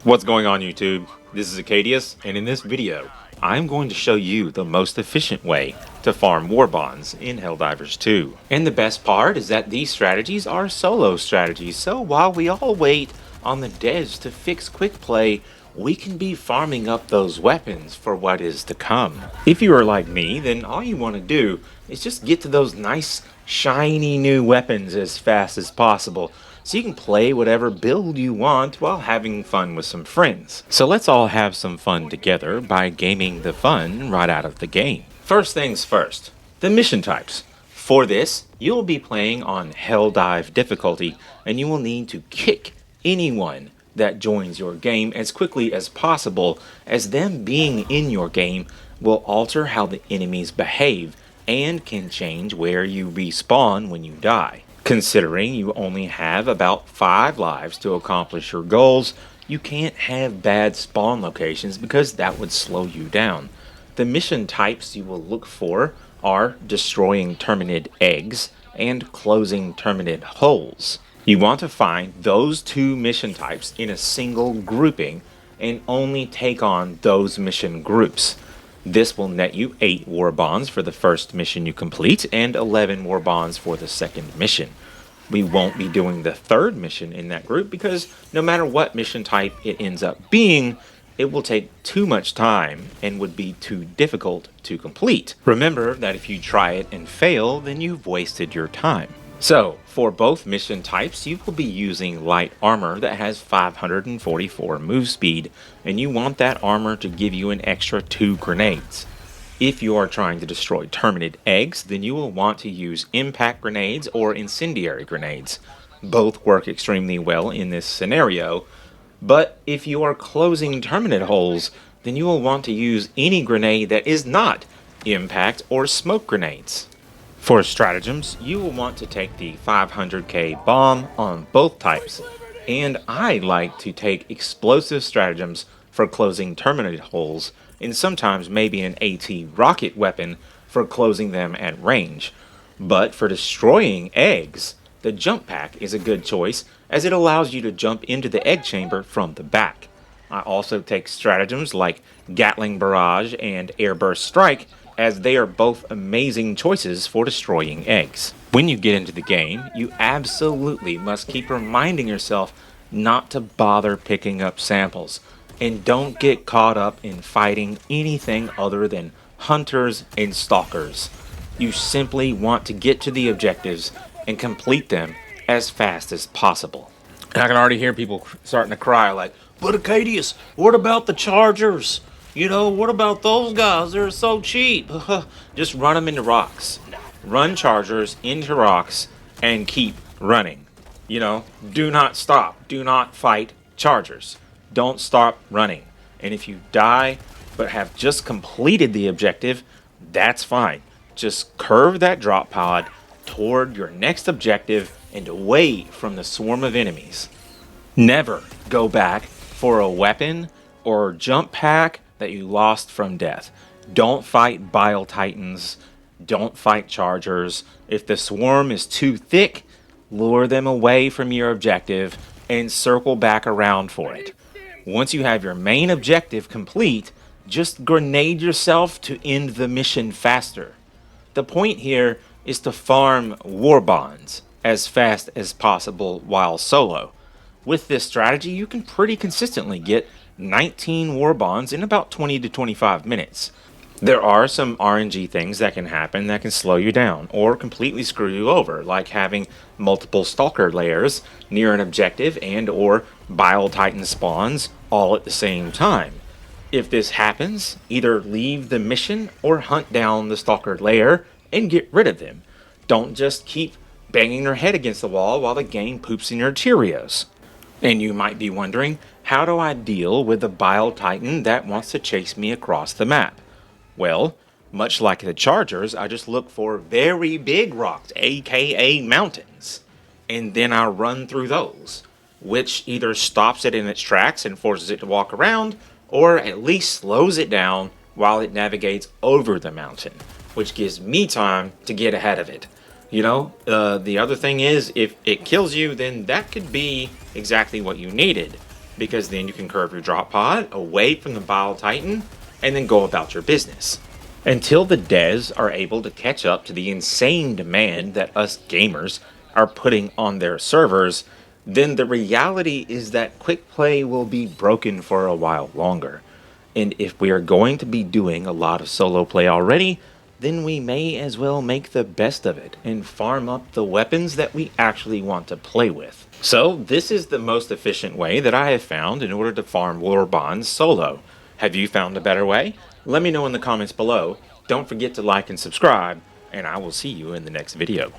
What's going on YouTube? This is Acadius, and in this video, I'm going to show you the most efficient way to farm Warbonds in Helldivers 2. And the best part is that these strategies are solo strategies, so while we all wait on the devs to fix quick play, we can be farming up those weapons for what is to come. If you are like me, then all you want to do is just get to those nice, shiny new weapons as fast as possible, so you can play whatever build you want while having fun with some friends. So let's all have some fun together by gaming the fun right out of the game. First things first, the mission types. For this, you'll be playing on Helldive difficulty, and you will need to kick anyone that joins your game as quickly as possible, as them being in your game will alter how the enemies behave and can change where you respawn when you die. Considering you only have about 5 lives to accomplish your goals, you can't have bad spawn locations because that would slow you down. The mission types you will look for are destroying terminid eggs and closing terminid holes. You want to find those two mission types in a single grouping and only take on those mission groups. This will net you 8 Warbonds for the first mission you complete and 11 Warbonds for the second mission. We won't be doing the third mission in that group because no matter what mission type it ends up being, it will take too much time and would be too difficult to complete. Remember that if you try it and fail, then you've wasted your time. So, for both mission types, you will be using light armor that has 544 move speed, and you want that armor to give you an extra 2 grenades. If you are trying to destroy terminid eggs, then you will want to use impact grenades or incendiary grenades. Both work extremely well in this scenario, but if you are closing terminid holes, then you will want to use any grenade that is not impact or smoke grenades. For stratagems, you will want to take the 500k bomb on both types, and I like to take explosive stratagems for closing terminid holes, and sometimes maybe an AT rocket weapon for closing them at range. But for destroying eggs, the jump pack is a good choice as it allows you to jump into the egg chamber from the back. I also take stratagems like Gatling Barrage and Airburst Strike, as they are both amazing choices for destroying eggs. When you get into the game, you absolutely must keep reminding yourself not to bother picking up samples, and don't get caught up in fighting anything other than hunters and stalkers. You simply want to get to the objectives and complete them as fast as possible. And I can already hear people starting to cry like, "But Acadius, what about the Chargers? You know, what about those guys? They're so cheap." Just run them into rocks. Run Chargers into rocks and keep running. You know, do not stop. Do not fight Chargers. Don't stop running. And if you die but have just completed the objective, that's fine. Just curve that drop pod toward your next objective and away from the swarm of enemies. Never go back for a weapon or jump pack that you lost from death. Don't fight Bile Titans. Don't fight Chargers. If the swarm is too thick, lure them away from your objective and circle back around for it. Once you have your main objective complete, just grenade yourself to end the mission faster. The point here is to farm Warbonds as fast as possible while solo. With this strategy, you can pretty consistently get 19 Warbonds in about 20 to 25 minutes. There are some RNG things that can happen that can slow you down or completely screw you over, like having multiple stalker layers near an objective and or Bile Titan spawns all at the same time. If this happens, either leave the mission or hunt down the stalker layer and get rid of them. Don't just keep banging your head against the wall while the game poops in your Cheerios. And you might be wondering, how do I deal with a Bile Titan that wants to chase me across the map? Well, much like the Chargers, I just look for very big rocks, aka mountains, and then I run through those, which either stops it in its tracks and forces it to walk around, or at least slows it down while it navigates over the mountain, which gives me time to get ahead of it. You know, the other thing is, if it kills you, then that could be exactly what you needed. because then you can curve your drop pod away from the Bile Titan and then go about your business. Until the devs are able to catch up to the insane demand that us gamers are putting on their servers, then the reality is that quick play will be broken for a while longer. And if we are going to be doing a lot of solo play already, then we may as well make the best of it and farm up the weapons that we actually want to play with. So this is the most efficient way that I have found in order to farm Warbonds solo. Have you found a better way? Let me know in the comments below. Don't forget to like and subscribe, and I will see you in the next video.